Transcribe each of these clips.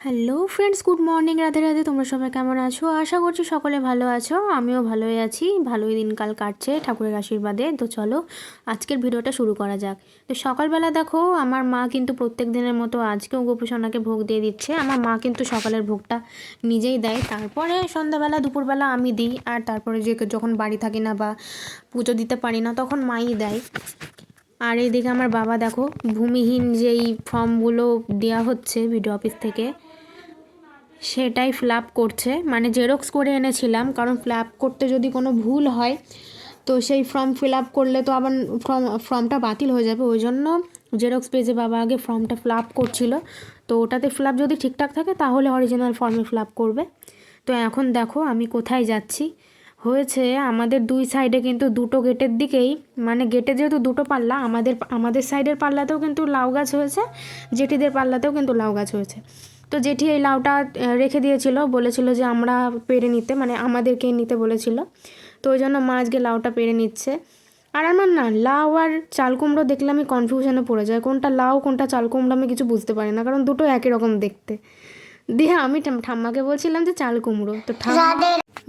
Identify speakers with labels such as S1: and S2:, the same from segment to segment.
S1: Hello friends, good morning, Radhe Radhe. তোমরা সবাই কেমন আছো? আশা করছি সকলে ভালো আছো। আমিও ভালোই আছি, ভালোই দিনকাল কাটছে ঠাকুরের আশীর্বাদে। তো চলো আজকের ভিডিওটা শুরু করা যাক। তো সকালবেলা দেখো আমার মা কিন্তু প্রত্যেক দিনের মতো আজকেও গোপুসোনাকে ভোগ দিয়ে দিচ্ছে। আমার মা কিন্তু সকালের ভোগটা নিজেই দেয়, তারপরে সন্ধ্যাবেলা দুপুরবেলা আমি দিই, আর তারপরে যে যখন বাড়ি থাকি না বা পুজো দিতে পারি না তখন মাই দেয়। আর এইদিকে আমার বাবা দেখো ভূমিহীন যেই ফর্মগুলো দেওয়া হচ্ছে ভিডিও অফিস থেকে সেটাই ফিল আপ করছে, মানে জেরক্স করে এনেছিলাম, কারণ ফিল আপ করতে যদি কোনো ভুল হয় তো সেই ফর্ম ফিল আপ করলে তো আবার ফর্মটা বাতিল হয়ে যাবে। ওই জন্য জেরক্স পেজে বাবা আগে ফর্মটা ফিল আপ করছিল। তো ওটাতে ফিল আপ যদি ঠিকঠাক থাকে তাহলে অরিজিনাল ফর্মে ফিল আপ করবে। তো এখন দেখো আমি কোথায় যাচ্ছি। হয়েছে আমাদের দুই সাইডে কিন্তু দুটো গেটের দিকেই, মানে গেটে যেহেতু দুটো পাল্লা, আমাদের সাইডের পাল্লাতেও কিন্তু লাউ গাছ হয়েছে, জেঠিদের পাল্লাতেও কিন্তু লাউ গাছ হয়েছে। তো জেঠি এই লাউটা রেখে দিয়েছিল, বলেছিল যে আমরা পেরে নিতে, মানে আমাদেরকে নিতে বলেছিল। তো ওই জন্য মা আজকে লাউটা পেরে নিচ্ছে। আর আমার না লাউ আর চাল কুমড়ো দেখলে আমি কনফিউশনে পড়ে যাই, কোনটা লাউ কোনটা চাল কুমড়ো আমি কিছু বুঝতে পারি না, কারণ দুটো একই রকম দেখতে। দিয়ে আমি ঠাম্মাকে বলছিলাম যে চাল কুমড়ো, তো ঠাম্মা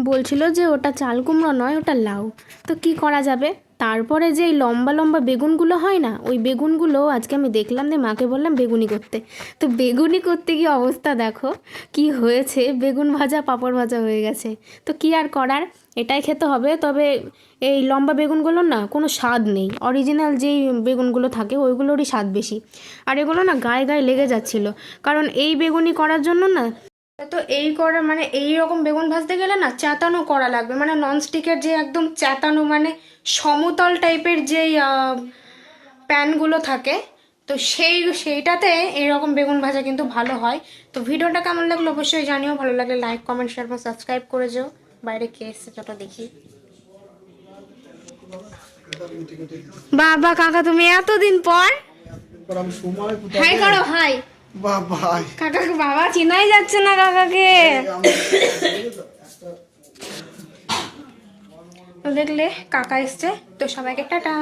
S1: বলছিল যে ওটা চাল কুমড়ো নয়, ওটা লাউ। তো কি করা যাবে? তারপরে যে এই লম্বা লম্বা বেগুনগুলো হয় না, ওই বেগুনগুলো আজকে আমি দেখলাম, যে মাকে বললাম বেগুনি করতে। তো বেগুনি করতে গিয়ে অবস্থা দেখো কি হয়েছে, বেগুন ভাজা পাঁপড় ভাজা হয়ে গেছে। তো কি আর করার, এটাই খেতে হবে। তবে এই লম্বা বেগুনগুলোর না কোনো স্বাদ নেই, অরিজিনাল যেই বেগুনগুলো থাকে ওইগুলোরই স্বাদ বেশি। আর এগুলো না গায়ে গায়ে লেগে যাচ্ছিলো, কারণ এই বেগুনি করার জন্য না, তো এই করা মানে এই রকম বেগুন ভাজতে গেলে না চ্যাতানো করা লাগবে, মানে ননস্টিকের যে একদম চ্যাতানো, মানে সমতল টাইপের যেই প্যানগুলো থাকে, তো সেইটাতে এইরকম বেগুন ভাজা কিন্তু ভালো হয়। তো ভিডিওটা কেমন লাগলো অবশ্যই জানিও, ভালো লাগলে লাইক কমেন্ট শেয়ার এবং সাবস্ক্রাইব করে যাও। বাইরে কে এসছে চলো দেখি। বাবা কাকা, তুমি এতদিন পর হাই করো, হাই বাবা। কাকাকে বাবা চিনাই যাচ্ছে না কাকাকে। দেখলে কাকা এসছে, তো সবাইকে টাটা।